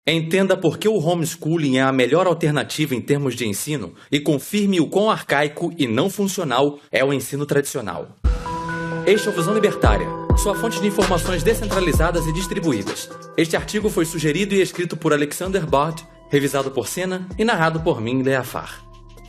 Entenda por que o homeschooling é a melhor alternativa em termos de ensino e confirme o quão arcaico e não funcional é o ensino tradicional. Este é o Visão Libertária, sua fonte de informações descentralizadas e distribuídas. Este artigo foi sugerido e escrito por Alexander Bard, revisado por Sena e narrado por mim, Leafar.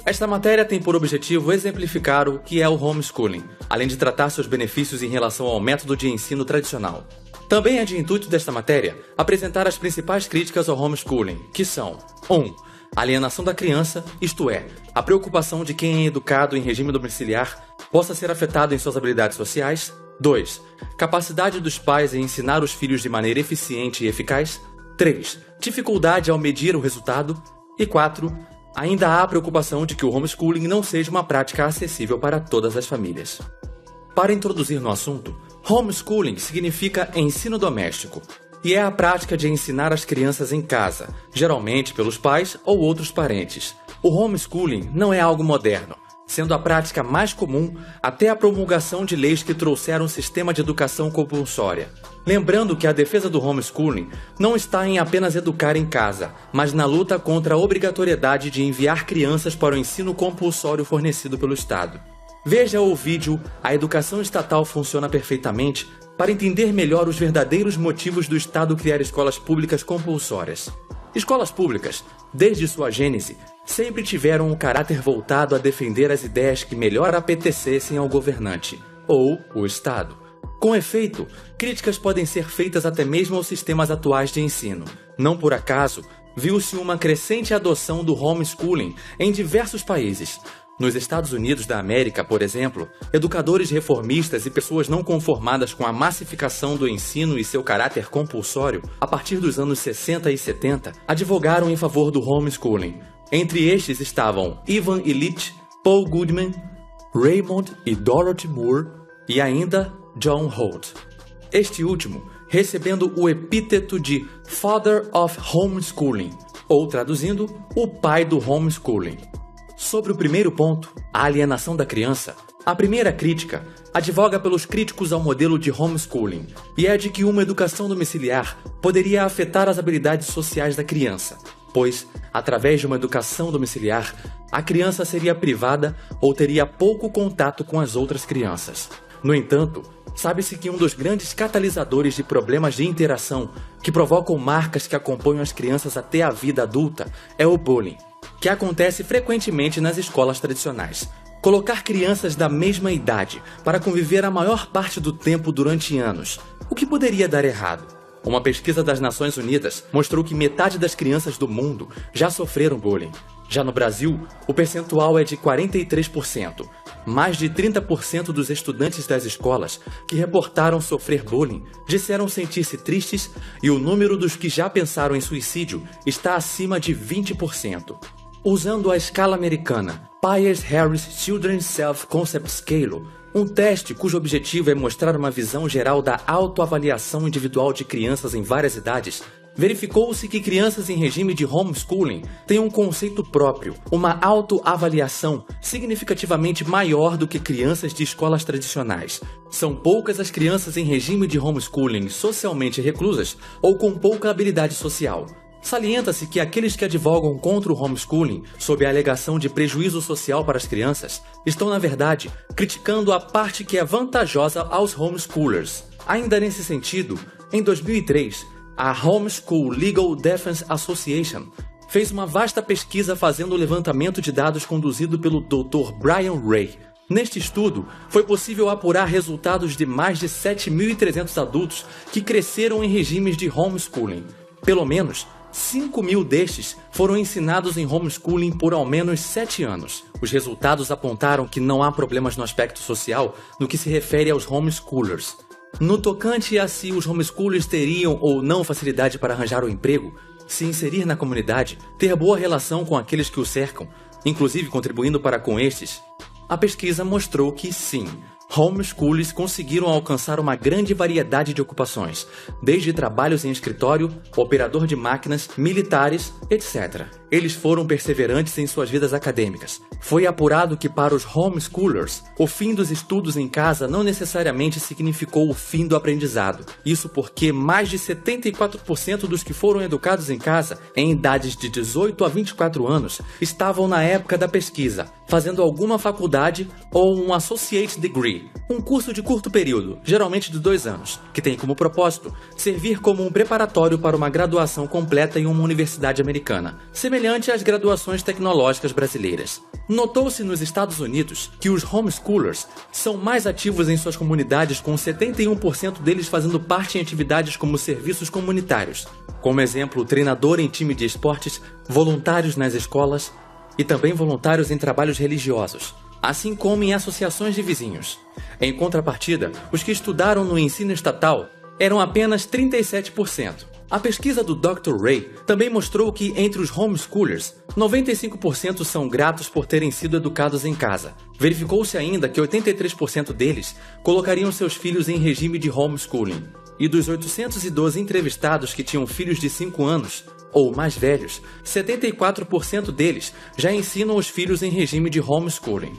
Esta matéria tem por objetivo exemplificar o que é o homeschooling, além de tratar seus benefícios em relação ao método de ensino tradicional. Também é de intuito desta matéria apresentar as principais críticas ao homeschooling, que são 1. Alienação da criança, isto é, a preocupação de quem é educado em regime domiciliar possa ser afetado em suas habilidades sociais. 2. Capacidade dos pais em ensinar os filhos de maneira eficiente e eficaz. 3. Dificuldade ao medir o resultado. E 4. Ainda há a preocupação de que o homeschooling não seja uma prática acessível para todas as famílias. Para introduzir no assunto, homeschooling significa ensino doméstico e é a prática de ensinar as crianças em casa, geralmente pelos pais ou outros parentes. O homeschooling não é algo moderno, sendo a prática mais comum até a promulgação de leis que trouxeram um sistema de educação compulsória. Lembrando que a defesa do homeschooling não está em apenas educar em casa, mas na luta contra a obrigatoriedade de enviar crianças para o ensino compulsório fornecido pelo Estado. Veja o vídeo A Educação Estatal Funciona Perfeitamente para entender melhor os verdadeiros motivos do Estado criar escolas públicas compulsórias. Escolas públicas, desde sua gênese, sempre tiveram um caráter voltado a defender as ideias que melhor apetecessem ao governante, ou o Estado. Com efeito, críticas podem ser feitas até mesmo aos sistemas atuais de ensino. Não por acaso, viu-se uma crescente adoção do homeschooling em diversos países. Nos Estados Unidos da América, por exemplo, educadores reformistas e pessoas não conformadas com a massificação do ensino e seu caráter compulsório, a partir dos anos 60 e 70, advogaram em favor do homeschooling. Entre estes estavam Ivan Illich, Paul Goodman, Raymond e Dorothy Moore e ainda John Holt. Este último recebendo o epíteto de Father of Homeschooling, ou traduzindo, o pai do homeschooling. Sobre o primeiro ponto, a alienação da criança, a primeira crítica advoga pelos críticos ao modelo de homeschooling e é de que uma educação domiciliar poderia afetar as habilidades sociais da criança, pois, através de uma educação domiciliar, a criança seria privada ou teria pouco contato com as outras crianças. No entanto, sabe-se que um dos grandes catalisadores de problemas de interação que provocam marcas que acompanham as crianças até a vida adulta é o bullying, que acontece frequentemente nas escolas tradicionais. Colocar crianças da mesma idade para conviver a maior parte do tempo durante anos, o que poderia dar errado? Uma pesquisa das Nações Unidas mostrou que metade das crianças do mundo já sofreram bullying. Já no Brasil, o percentual é de 43%. Mais de 30% dos estudantes das escolas que reportaram sofrer bullying disseram sentir-se tristes e o número dos que já pensaram em suicídio está acima de 20%. Usando a escala americana Peierls-Harris Children's Self-Concept Scale, um teste cujo objetivo é mostrar uma visão geral da autoavaliação individual de crianças em várias idades, verificou-se que crianças em regime de homeschooling têm um conceito próprio, uma autoavaliação significativamente maior do que crianças de escolas tradicionais. São poucas as crianças em regime de homeschooling socialmente reclusas ou com pouca habilidade social. Salienta-se que aqueles que advogam contra o homeschooling, sob a alegação de prejuízo social para as crianças, estão, na verdade, criticando a parte que é vantajosa aos homeschoolers. Ainda nesse sentido, em 2003, a Homeschool Legal Defense Association fez uma vasta pesquisa fazendo o levantamento de dados conduzido pelo Dr. Brian Ray. Neste estudo, foi possível apurar resultados de mais de 7.300 adultos que cresceram em regimes de homeschooling. Pelo menos 5.000 destes foram ensinados em homeschooling por ao menos 7 anos. Os resultados apontaram que não há problemas no aspecto social no que se refere aos homeschoolers. No tocante a se os homeschoolers teriam ou não facilidade para arranjar um emprego, se inserir na comunidade, ter boa relação com aqueles que o cercam, inclusive contribuindo para com estes, a pesquisa mostrou que sim, homeschoolers conseguiram alcançar uma grande variedade de ocupações, desde trabalhos em escritório, operador de máquinas, militares, etc. eles foram perseverantes em suas vidas acadêmicas. Foi apurado que para os homeschoolers, o fim dos estudos em casa não necessariamente significou o fim do aprendizado. Isso porque mais de 74% dos que foram educados em casa, em idades de 18 a 24 anos, estavam na época da pesquisa, fazendo alguma faculdade ou um Associate Degree, um curso de curto período, geralmente de 2 anos, que tem como propósito servir como um preparatório para uma graduação completa em uma universidade americana, semelhante às graduações tecnológicas brasileiras. Notou-se nos Estados Unidos que os homeschoolers são mais ativos em suas comunidades, com 71% deles fazendo parte em atividades como serviços comunitários, como exemplo, treinador em time de esportes, voluntários nas escolas e também voluntários em trabalhos religiosos, assim como em associações de vizinhos. Em contrapartida, os que estudaram no ensino estatal eram apenas 37%. A pesquisa do Dr. Ray também mostrou que, entre os homeschoolers, 95% são gratos por terem sido educados em casa. Verificou-se ainda que 83% deles colocariam seus filhos em regime de homeschooling. E dos 812 entrevistados que tinham filhos de 5 anos ou mais velhos, 74% deles já ensinam os filhos em regime de homeschooling.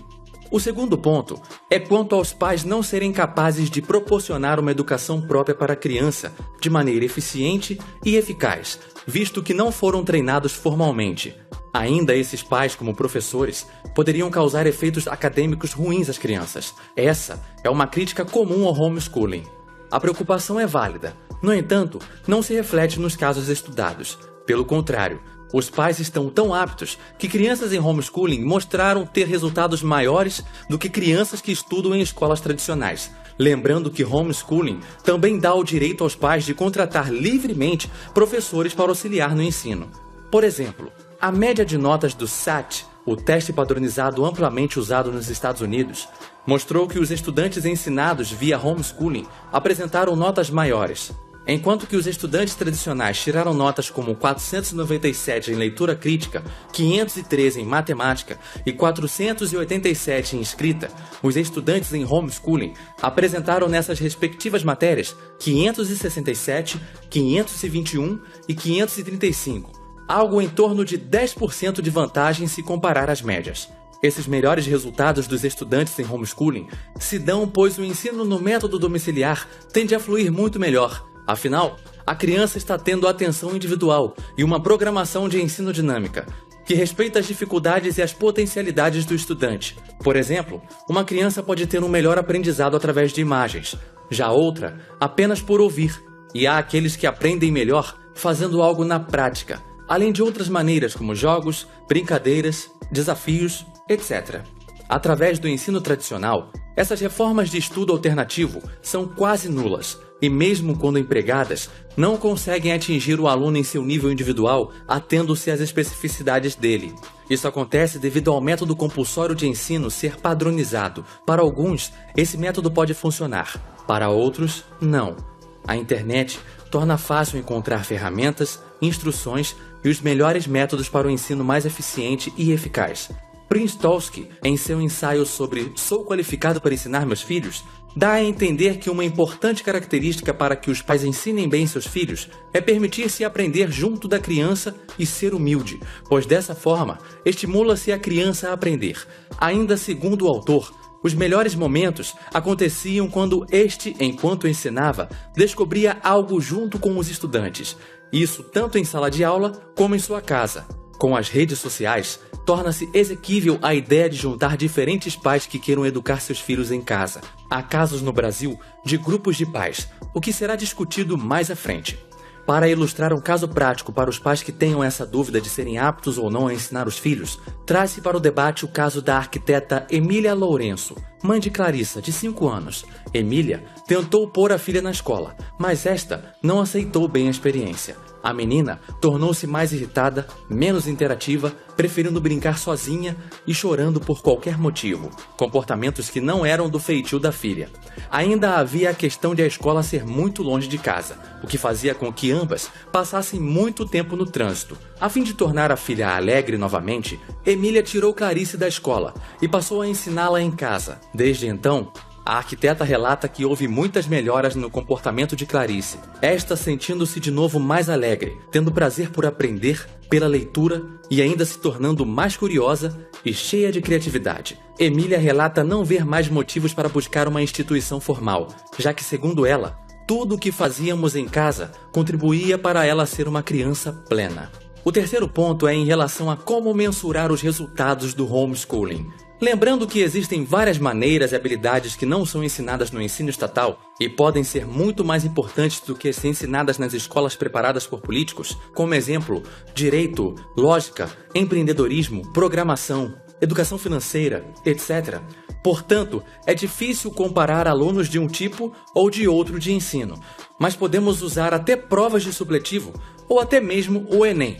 O segundo ponto é quanto aos pais não serem capazes de proporcionar uma educação própria para a criança de maneira eficiente e eficaz, visto que não foram treinados formalmente. Ainda esses pais, como professores, poderiam causar efeitos acadêmicos ruins às crianças. Essa é uma crítica comum ao homeschooling. A preocupação é válida, no entanto, não se reflete nos casos estudados. Pelo contrário, os pais estão tão aptos que crianças em homeschooling mostraram ter resultados maiores do que crianças que estudam em escolas tradicionais. Lembrando que homeschooling também dá o direito aos pais de contratar livremente professores para auxiliar no ensino. Por exemplo, a média de notas do SAT, o teste padronizado amplamente usado nos Estados Unidos, mostrou que os estudantes ensinados via homeschooling apresentaram notas maiores. Enquanto que os estudantes tradicionais tiraram notas como 497 em leitura crítica, 513 em matemática e 487 em escrita, os estudantes em homeschooling apresentaram nessas respectivas matérias 567, 521 e 535, algo em torno de 10% de vantagem se comparar às médias. Esses melhores resultados dos estudantes em homeschooling se dão pois o ensino no método domiciliar tende a fluir muito melhor. Afinal, a criança está tendo atenção individual e uma programação de ensino dinâmica, que respeita as dificuldades e as potencialidades do estudante. Por exemplo, uma criança pode ter um melhor aprendizado através de imagens, já outra apenas por ouvir, e há aqueles que aprendem melhor fazendo algo na prática, além de outras maneiras como jogos, brincadeiras, desafios, etc. Através do ensino tradicional, essas reformas de estudo alternativo são quase nulas, e mesmo quando empregadas, não conseguem atingir o aluno em seu nível individual, atendo-se às especificidades dele. Isso acontece devido ao método compulsório de ensino ser padronizado. Para alguns, esse método pode funcionar, para outros, não. A internet torna fácil encontrar ferramentas, instruções e os melhores métodos para o ensino mais eficiente e eficaz. Printowski, em seu ensaio sobre "Sou qualificado para ensinar meus filhos?", dá a entender que uma importante característica para que os pais ensinem bem seus filhos é permitir-se aprender junto da criança e ser humilde, pois dessa forma estimula-se a criança a aprender. Ainda segundo o autor, os melhores momentos aconteciam quando este, enquanto ensinava, descobria algo junto com os estudantes. Isso tanto em sala de aula como em sua casa. Com as redes sociais, torna-se exequível a ideia de juntar diferentes pais que queiram educar seus filhos em casa. Há casos no Brasil de grupos de pais, o que será discutido mais à frente. Para ilustrar um caso prático para os pais que tenham essa dúvida de serem aptos ou não a ensinar os filhos, traz-se para o debate o caso da arquiteta Emília Lourenço, mãe de Clarissa, de 5 anos. Emília tentou pôr a filha na escola, mas esta não aceitou bem a experiência. A menina tornou-se mais irritada, menos interativa, preferindo brincar sozinha e chorando por qualquer motivo, comportamentos que não eram do feitio da filha. Ainda havia a questão de a escola ser muito longe de casa, o que fazia com que ambas passassem muito tempo no trânsito. A fim de tornar a filha alegre novamente, Emília tirou Clarice da escola e passou a ensiná-la em casa. Desde então, A arquiteta relata que houve muitas melhoras no comportamento de Clarice, esta sentindo-se de novo mais alegre, tendo prazer por aprender, pela leitura e ainda se tornando mais curiosa e cheia de criatividade. Emília relata não ver mais motivos para buscar uma instituição formal, já que, segundo ela, tudo o que fazíamos em casa contribuía para ela ser uma criança plena. O terceiro ponto é em relação a como mensurar os resultados do homeschooling. Lembrando que existem várias maneiras e habilidades que não são ensinadas no ensino estatal e podem ser muito mais importantes do que ser ensinadas nas escolas preparadas por políticos, como exemplo, direito, lógica, empreendedorismo, programação, educação financeira, etc. Portanto, é difícil comparar alunos de um tipo ou de outro de ensino, mas podemos usar até provas de supletivo ou até mesmo o Enem.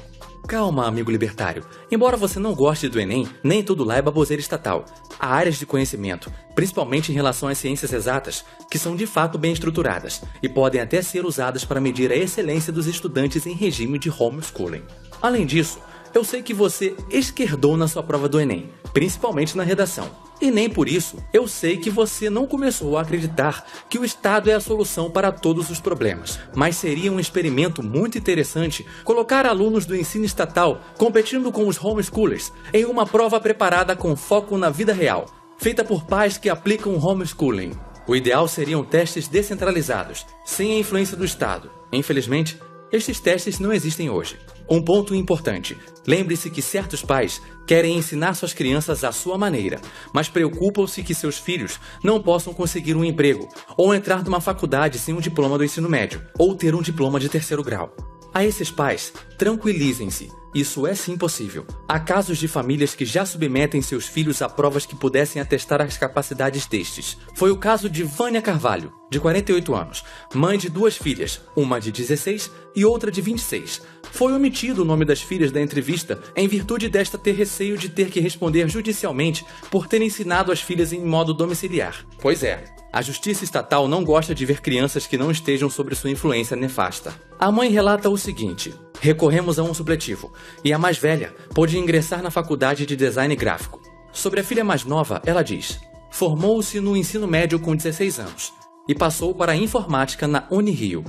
Calma, amigo libertário. Embora você não goste do Enem, nem tudo lá é baboseira estatal. Há áreas de conhecimento, principalmente em relação às ciências exatas, que são de fato bem estruturadas e podem até ser usadas para medir a excelência dos estudantes em regime de homeschooling. Além disso, eu sei que você esquerdou na sua prova do Enem, principalmente na redação. E nem por isso eu sei que você não começou a acreditar que o Estado é a solução para todos os problemas. Mas seria um experimento muito interessante colocar alunos do ensino estatal competindo com os homeschoolers em uma prova preparada com foco na vida real, feita por pais que aplicam homeschooling. O ideal seriam testes descentralizados, sem a influência do Estado. Infelizmente, estes testes não existem hoje. Um ponto importante, lembre-se que certos pais querem ensinar suas crianças à sua maneira, mas preocupam-se que seus filhos não possam conseguir um emprego, ou entrar numa faculdade sem um diploma do ensino médio, ou ter um diploma de 3º grau. A esses pais, tranquilizem-se, isso é sim possível. Há casos de famílias que já submetem seus filhos a provas que pudessem atestar as capacidades destes. Foi o caso de Vânia Carvalho, de 48 anos, mãe de 2 filhas, uma de 16 e outra de 26. Foi omitido o nome das filhas da entrevista em virtude desta ter receio de ter que responder judicialmente por ter ensinado as filhas em modo domiciliar. Pois é, a justiça estatal não gosta de ver crianças que não estejam sob sua influência nefasta. A mãe relata o seguinte: recorremos a um supletivo, e a mais velha pôde ingressar na faculdade de design gráfico. Sobre a filha mais nova, ela diz: formou-se no ensino médio com 16 anos e passou para a informática na Unirio.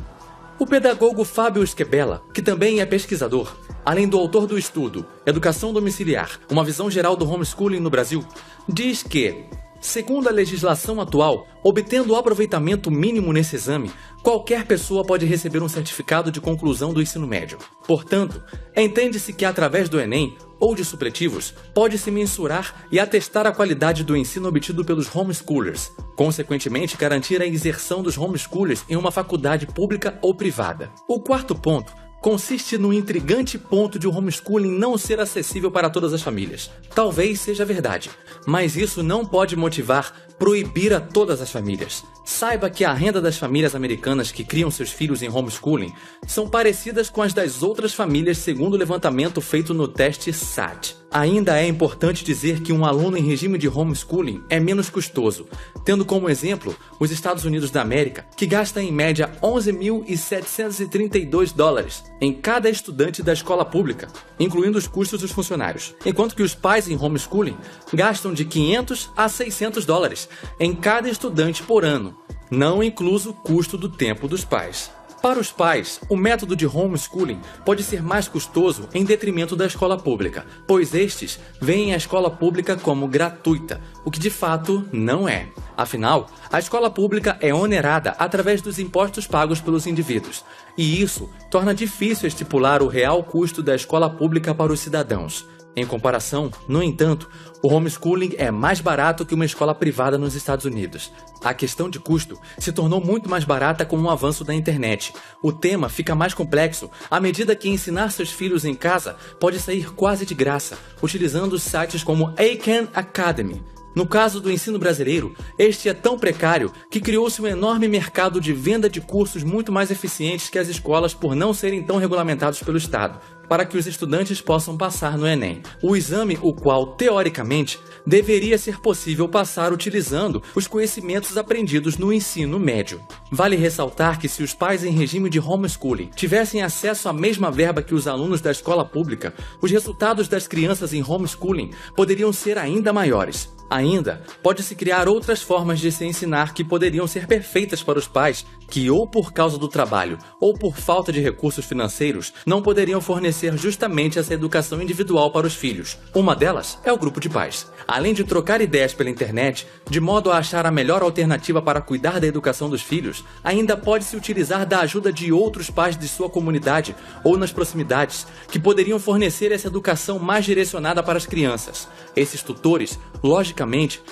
O pedagogo Fábio Esquebela, que também é pesquisador, além do autor do estudo Educação Domiciliar, uma visão geral do homeschooling no Brasil, diz que, segundo a legislação atual, obtendo o aproveitamento mínimo nesse exame, qualquer pessoa pode receber um certificado de conclusão do ensino médio. Portanto, entende-se que através do Enem ou de supletivos, pode-se mensurar e atestar a qualidade do ensino obtido pelos homeschoolers, consequentemente garantir a inserção dos homeschoolers em uma faculdade pública ou privada. O quarto ponto consiste no intrigante ponto de o homeschooling não ser acessível para todas as famílias. Talvez seja verdade, mas isso não pode motivar proibir a todas as famílias. Saiba que a renda das famílias americanas que criam seus filhos em homeschooling são parecidas com as das outras famílias segundo o levantamento feito no teste SAT. Ainda é importante dizer que um aluno em regime de homeschooling é menos custoso, tendo como exemplo os Estados Unidos da América, que gasta em média $11.732 em cada estudante da escola pública, incluindo os custos dos funcionários, enquanto que os pais em homeschooling gastam de $500 a $600 em cada estudante por ano, não incluso o custo do tempo dos pais. Para os pais, o método de homeschooling pode ser mais custoso em detrimento da escola pública, pois estes veem a escola pública como gratuita, o que de fato não é. Afinal, a escola pública é onerada através dos impostos pagos pelos indivíduos, e isso torna difícil estipular o real custo da escola pública para os cidadãos. Em comparação, no entanto, o homeschooling é mais barato que uma escola privada nos Estados Unidos. A questão de custo se tornou muito mais barata com o avanço da internet. O tema fica mais complexo à medida que ensinar seus filhos em casa pode sair quase de graça, utilizando sites como Khan Academy. No caso do ensino brasileiro, este é tão precário que criou-se um enorme mercado de venda de cursos muito mais eficientes que as escolas por não serem tão regulamentados pelo Estado, para que os estudantes possam passar no Enem. O exame, o qual, teoricamente, deveria ser possível passar utilizando os conhecimentos aprendidos no ensino médio. Vale ressaltar que se os pais em regime de homeschooling tivessem acesso à mesma verba que os alunos da escola pública, os resultados das crianças em homeschooling poderiam ser ainda maiores. Ainda, pode-se criar outras formas de se ensinar que poderiam ser perfeitas para os pais que, ou por causa do trabalho, ou por falta de recursos financeiros, não poderiam fornecer justamente essa educação individual para os filhos. Uma delas é o grupo de pais. Além de trocar ideias pela internet, de modo a achar a melhor alternativa para cuidar da educação dos filhos, ainda pode-se utilizar da ajuda de outros pais de sua comunidade ou nas proximidades, que poderiam fornecer essa educação mais direcionada para as crianças. Esses tutores, logicamente,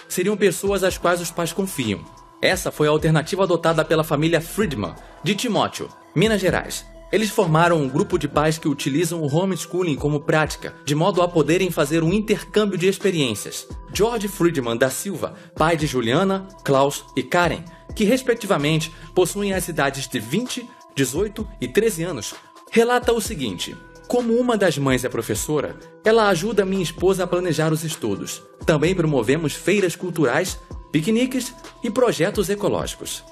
seriam pessoas às quais os pais confiam. Essa foi a alternativa adotada pela família Friedman, de Timóteo, Minas Gerais. Eles formaram um grupo de pais que utilizam o homeschooling como prática, de modo a poderem fazer um intercâmbio de experiências. George Friedman da Silva, pai de Juliana, Klaus e Karen, que respectivamente possuem as idades de 20, 18 e 13 anos, relata o seguinte: como uma das mães é professora, ela ajuda minha esposa a planejar os estudos. Também promovemos feiras culturais, piqueniques e projetos ecológicos.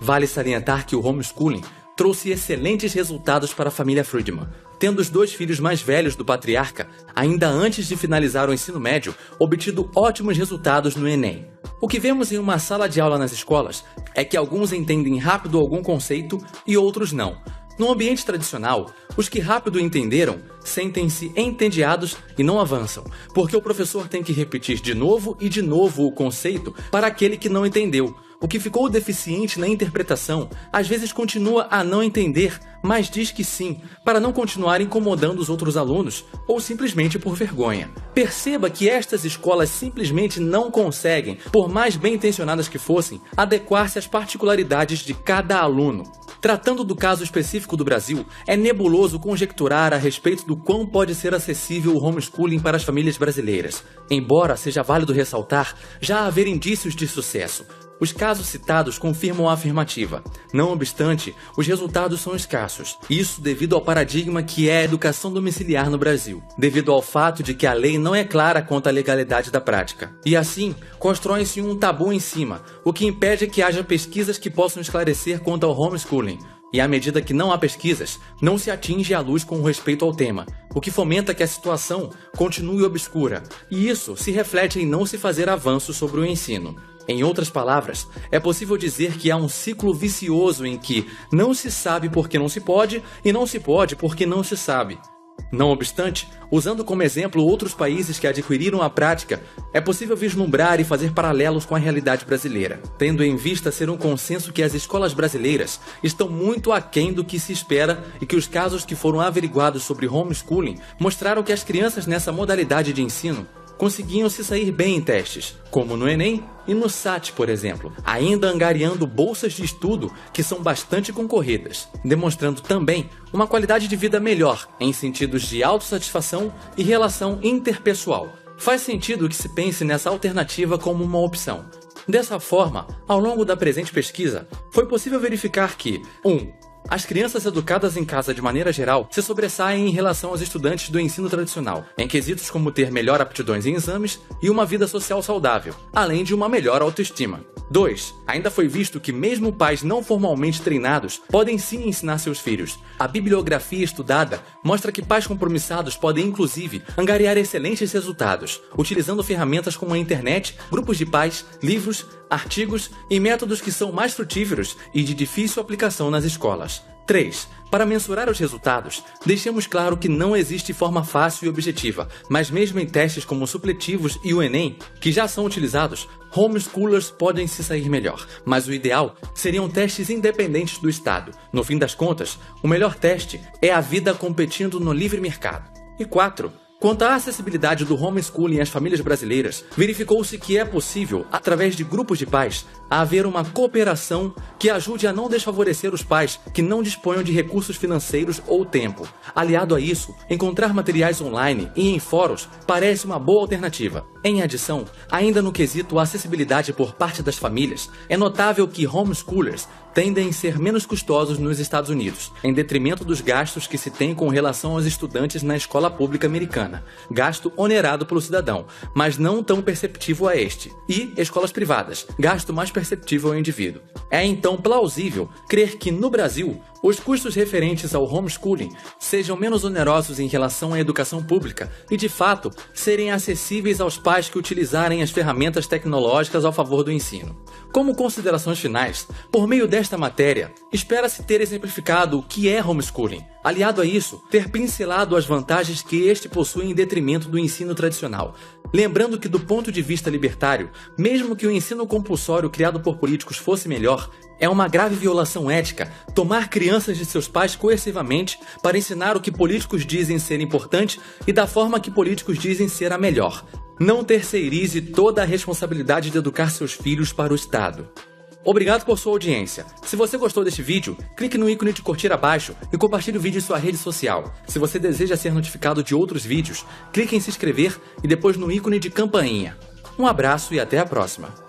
Vale salientar que o homeschooling trouxe excelentes resultados para a família Friedman, tendo os 2 filhos mais velhos do patriarca, ainda antes de finalizar o ensino médio, obtido ótimos resultados no Enem. O que vemos em uma sala de aula nas escolas é que alguns entendem rápido algum conceito e outros não. No ambiente tradicional, os que rápido entenderam sentem-se entediados e não avançam, porque o professor tem que repetir de novo e de novo o conceito para aquele que não entendeu. O que ficou deficiente na interpretação, às vezes continua a não entender, mas diz que sim, para não continuar incomodando os outros alunos, ou simplesmente por vergonha. Perceba que estas escolas simplesmente não conseguem, por mais bem intencionadas que fossem, adequar-se às particularidades de cada aluno. Tratando do caso específico do Brasil, é nebuloso conjecturar a respeito do quão pode ser acessível o homeschooling para as famílias brasileiras. Embora seja válido ressaltar já haver indícios de sucesso. Os casos citados confirmam a afirmativa. Não obstante, os resultados são escassos. Isso devido ao paradigma que é a educação domiciliar no Brasil, devido ao fato de que a lei não é clara quanto à legalidade da prática. E assim, constrói-se um tabu em cima, o que impede que haja pesquisas que possam esclarecer quanto ao homeschooling. E à medida que não há pesquisas, não se atinge a luz com respeito ao tema, o que fomenta que a situação continue obscura, e isso se reflete em não se fazer avanços sobre o ensino. Em outras palavras, é possível dizer que há um ciclo vicioso em que não se sabe porque não se pode e não se pode porque não se sabe. Não obstante, usando como exemplo outros países que adquiriram a prática, é possível vislumbrar e fazer paralelos com a realidade brasileira, tendo em vista ser um consenso que as escolas brasileiras estão muito aquém do que se espera e que os casos que foram averiguados sobre homeschooling mostraram que as crianças nessa modalidade de ensino conseguiam se sair bem em testes, como no Enem e no SAT, por exemplo, ainda angariando bolsas de estudo que são bastante concorridas, demonstrando também uma qualidade de vida melhor em sentidos de autossatisfação e relação interpessoal. Faz sentido que se pense nessa alternativa como uma opção. Dessa forma, ao longo da presente pesquisa, foi possível verificar que 1. As crianças educadas em casa de maneira geral se sobressaem em relação aos estudantes do ensino tradicional, em quesitos como ter melhor aptidões em exames e uma vida social saudável, além de uma melhor autoestima. 2. Ainda foi visto que mesmo pais não formalmente treinados podem sim ensinar seus filhos. A bibliografia estudada mostra que pais compromissados podem inclusive angariar excelentes resultados, utilizando ferramentas como a internet, grupos de pais, livros, artigos e métodos que são mais frutíferos e de difícil aplicação nas escolas. 3. Para mensurar os resultados, deixemos claro que não existe forma fácil e objetiva, mas mesmo em testes como supletivos e o Enem, que já são utilizados, homeschoolers podem se sair melhor, mas o ideal seriam testes independentes do Estado. No fim das contas, o melhor teste é a vida competindo no livre mercado. E 4. Quanto à acessibilidade do homeschooling às famílias brasileiras, verificou-se que é possível, através de grupos de pais, haver uma cooperação que ajude a não desfavorecer os pais que não disponham de recursos financeiros ou tempo. Aliado a isso, encontrar materiais online e em fóruns parece uma boa alternativa. Em adição, ainda no quesito acessibilidade por parte das famílias, é notável que homeschoolers tendem a ser menos custosos nos Estados Unidos, em detrimento dos gastos que se tem com relação aos estudantes na escola pública americana, gasto onerado pelo cidadão, mas não tão perceptível a este, e escolas privadas, gasto mais perceptível ao indivíduo. É então plausível crer que, no Brasil, os custos referentes ao homeschooling sejam menos onerosos em relação à educação pública e, de fato, serem acessíveis aos pais que utilizarem as ferramentas tecnológicas ao favor do ensino. Como considerações finais, por meio desta matéria, espera-se ter exemplificado o que é homeschooling. Aliado a isso, ter pincelado as vantagens que este possui em detrimento do ensino tradicional. Lembrando que, do ponto de vista libertário, mesmo que o ensino compulsório criado por políticos fosse melhor, é uma grave violação ética tomar crianças de seus pais coercivamente para ensinar o que políticos dizem ser importante e da forma que políticos dizem ser a melhor. Não terceirize toda a responsabilidade de educar seus filhos para o Estado. Obrigado por sua audiência. Se você gostou deste vídeo, clique no ícone de curtir abaixo e compartilhe o vídeo em sua rede social. Se você deseja ser notificado de outros vídeos, clique em se inscrever e depois no ícone de campainha. Um abraço e até a próxima.